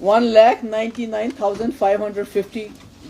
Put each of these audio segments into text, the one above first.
1,99,550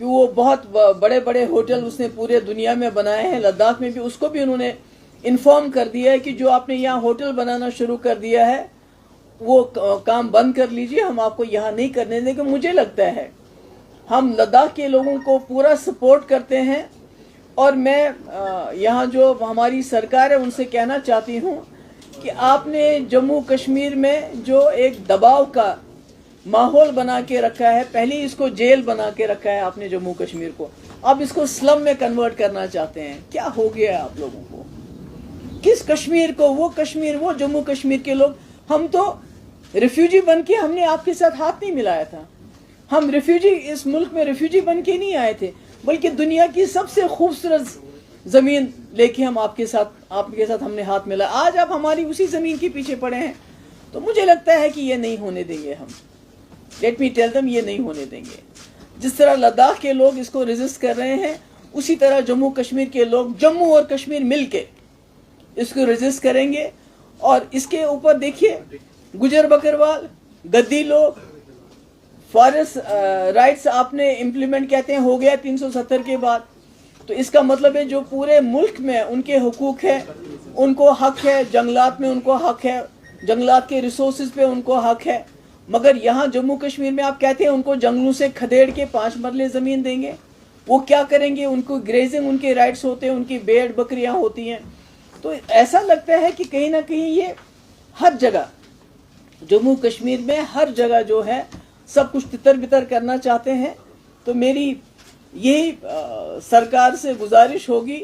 کہ وہ بہت بڑے بڑے ہوٹل اس نے پورے دنیا میں بنائے ہیں، لداخ میں بھی اس کو بھی انہوں نے انفارم کر دیا ہے کہ جو آپ نے یہاں ہوٹل بنانا شروع کر دیا ہے وہ کام بند کر لیجئے، ہم آپ کو یہاں نہیں کرنے دیں گے۔ مجھے لگتا ہے ہم لداخ کے لوگوں کو پورا سپورٹ کرتے ہیں، اور میں یہاں جو ہماری سرکار ہے ان سے کہنا چاہتی ہوں کہ آپ نے جموں کشمیر میں جو ایک دباؤ کا ماحول بنا کے رکھا ہے، پہلے اس کو جیل بنا کے رکھا ہے آپ نے جموں کشمیر کو، اب اس کو سلم میں کنورٹ کرنا چاہتے ہیں۔ کیا ہو گیا ہے آپ لوگوں کو؟ کس کشمیر کو؟ وہ کشمیر، وہ جموں کشمیر کے لوگ، ہم تو ریفیوجی بن کے ہم نے آپ کے ساتھ ہاتھ نہیں ملایا تھا، ہم ریفیوجی اس ملک میں ریفیوجی بن کے نہیں آئے تھے، بلکہ دنیا کی سب سے خوبصورت زمین لے کے ہم آپ کے ساتھ ہم نے ہاتھ ملایا۔ آج آپ ہماری اسی زمین کے پیچھے پڑے ہیں، تو مجھے لگتا ہے کہ یہ نہیں ہونے دیں گے ہم، لیٹ می ٹیل دم، یہ نہیں ہونے دیں گے۔ جس طرح لداخ کے لوگ اس کو ریزسٹ کر رہے ہیں، اسی طرح جموں کشمیر کے لوگ، جموں اور کشمیر مل کے اس کو ریزسٹ کریں گے۔ اور اس کے اوپر دیکھیے، گجر بکروال، گدی لوگ، فارسٹ رائٹس آپ نے امپلیمنٹ کہتے ہیں ہو گیا 370 کے بعد، تو اس کا مطلب ہے جو پورے ملک میں ان کے حقوق ہے، ان کو حق ہے، جنگلات میں ان کو حق ہے، جنگلات کے ریسورسز پہ ان کو حق ہے، مگر یہاں جموں کشمیر میں آپ کہتے ہیں ان کو جنگلوں سے کھدیڑ کے 5 مرلے زمین دیں گے۔ وہ کیا کریں گے؟ ان کو گریزنگ، ان کے رائٹس ہوتے ہیں، ان کی بھیڑ بکریاں ہوتی ہیں۔ تو ایسا لگتا ہے کہ کہیں نہ کہیں یہ ہر جگہ، جموں کشمیر میں ہر جگہ جو ہے سب کچھ تتر بتر کرنا چاہتے ہیں۔ تو میری یہی سرکار سے گزارش ہوگی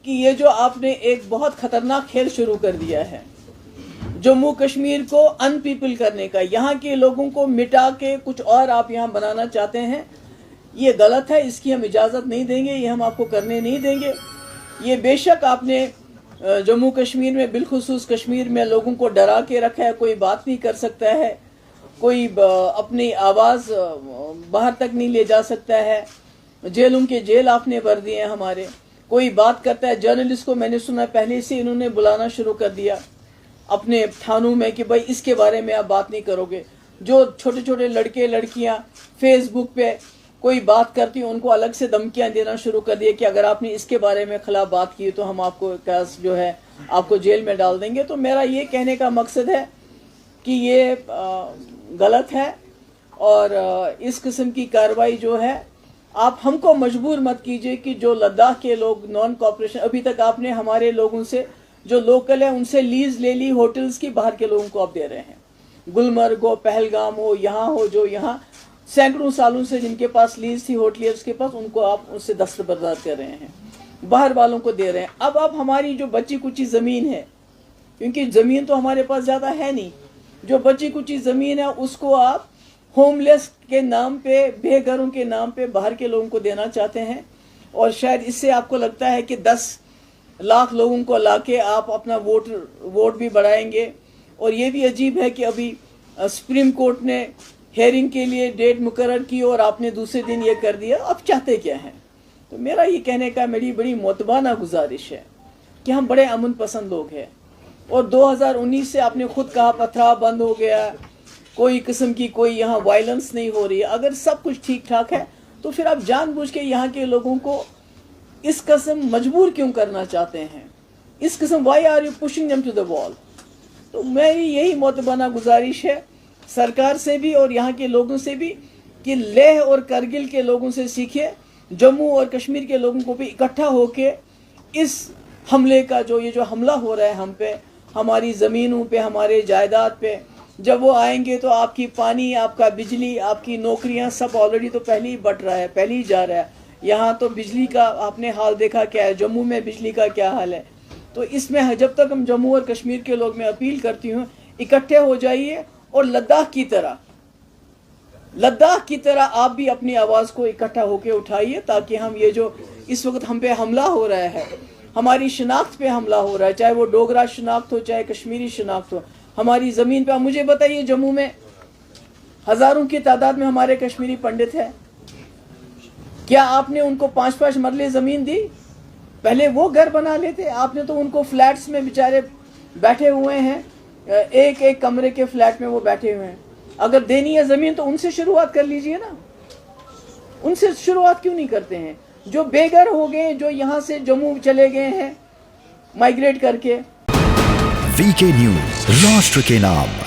کہ یہ جو آپ نے ایک بہت خطرناک کھیل شروع کر دیا ہے جموں کشمیر کو ان پیپل کرنے کا، یہاں کے لوگوں کو مٹا کے کچھ اور آپ یہاں بنانا چاہتے ہیں، یہ غلط ہے، اس کی ہم اجازت نہیں دیں گے، یہ ہم آپ کو کرنے نہیں دیں گے۔ یہ بے شک آپ نے جموں کشمیر میں، بالخصوص کشمیر میں لوگوں کو ڈرا کے رکھا ہے، کوئی بات نہیں کر سکتا ہے، کوئی اپنی آواز باہر تک نہیں لے جا سکتا ہے، جیلوں کے جیل آپ نے بھر دیے ہیں ہمارے، کوئی بات کرتا ہے جرنلسٹ کو میں نے سنا پہلے سے انہوں نے بلانا شروع کر دیا اپنے تھانوں میں کہ بھائی اس کے بارے میں آپ بات نہیں کرو گے۔ جو چھوٹے چھوٹے لڑکے لڑکیاں فیس بک پہ کوئی بات کرتی ہیں ان کو الگ سے دھمکیاں دینا شروع کر دیا کہ اگر آپ نے اس کے بارے میں خلاف بات کی تو ہم آپ کو کیس جو ہے آپ کو جیل میں ڈال دیں گے۔ تو میرا یہ کہنے کا مقصد ہے کہ یہ غلط ہے، اور اس قسم کی کارروائی جو ہے آپ ہم کو مجبور مت کیجئے کہ جو لداخ کے لوگ نان کوآپریشن، ابھی تک آپ نے ہمارے لوگوں سے جو لوکل ہیں ان سے لیز لے لی ہوٹلز کی، باہر کے لوگوں کو آپ دے رہے ہیں، گلمرگ ہو، پہلگام ہو، یہاں ہو، جو یہاں سینکڑوں سالوں سے جن کے پاس لیز تھی ہوٹلیئرز کے پاس، ان کو آپ اس سے دستبردار کر رہے ہیں، باہر والوں کو دے رہے ہیں۔ اب آپ ہماری جو بچی کچی زمین ہے، کیونکہ زمین تو ہمارے پاس زیادہ ہے نہیں، جو بچی کچی زمین ہے اس کو آپ ہوم لیس کے نام پہ، بے گھروں کے نام پہ باہر کے لوگوں کو دینا چاہتے ہیں، اور شاید اس سے آپ کو لگتا ہے کہ 10 لاکھ لوگوں کو لا کے آپ اپنا ووٹ بھی بڑھائیں گے۔ اور یہ بھی عجیب ہے کہ ابھی سپریم کورٹ نے ہیئرنگ کے لیے ڈیٹ مقرر کی اور آپ نے دوسرے دن یہ کر دیا، اب چاہتے کیا ہیں؟ تو میرا یہ کہنے کا میری بڑی معتبانہ گزارش ہے کہ ہم بڑے امن پسند لوگ ہیں، اور 2019 سے آپ نے خود کہا پتھراؤ بند ہو گیا، کوئی قسم کی کوئی یہاں وائلنس نہیں ہو رہی ہے۔ اگر سب کچھ ٹھیک ٹھاک ہے تو پھر آپ جان بوجھ کے یہاں کے لوگوں کو اس قسم مجبور کیوں کرنا چاہتے ہیں؟ اس قسم why are you pushing them to the wall؟ تو میری یہی معتبانہ گزارش ہے سرکار سے بھی اور یہاں کے لوگوں سے بھی کہ لیہ اور کرگل کے لوگوں سے سیکھے، جموں اور کشمیر کے لوگوں کو بھی اکٹھا ہو کے اس حملے کا یہ جو حملہ ہو رہا ہے ہم پہ، ہماری زمینوں پہ، ہمارے جائیداد پہ، جب وہ آئیں گے تو آپ کی پانی، آپ کا بجلی، آپ کی نوکریاں سب آلریڈی تو پہلے ہی بٹ رہا ہے، پہلے ہی جا رہا ہے۔ یہاں تو بجلی کا آپ نے حال دیکھا کیا ہے، جموں میں بجلی کا کیا حال ہے۔ تو اس میں جب تک ہم جموں اور کشمیر کے لوگ، میں اپیل کرتی ہوں اکٹھے ہو جائیے، اور لداخ کی طرح آپ بھی اپنی آواز کو اکٹھا ہو کے اٹھائیے، تاکہ ہم یہ جو اس وقت ہم پہ حملہ ہو رہا ہے، ہماری شناخت پہ حملہ ہو رہا ہے، چاہے وہ ڈوگرا شناخت ہو، چاہے کشمیری شناخت ہو، ہماری زمین پہ۔ مجھے بتائیے جموں میں ہزاروں کی تعداد میں ہمارے کشمیری پنڈت ہیں، کیا آپ نے ان کو 5-5 مرلے زمین دی؟ پہلے وہ گھر بنا لیتے، آپ نے تو ان کو فلیٹس میں بیچارے بیٹھے ہوئے ہیں، ایک ایک کمرے کے فلیٹ میں وہ بیٹھے ہوئے ہیں۔ اگر دینی ہے زمین تو ان سے شروعات کر لیجئے نا۔ ان سے شروعات کیوں نہیں کرتے ہیں؟ جو بے گھر ہو گئے، جو یہاں سے جموں چلے گئے ہیں مائگریٹ کر کے. VK نیوز، راشٹر کے نام.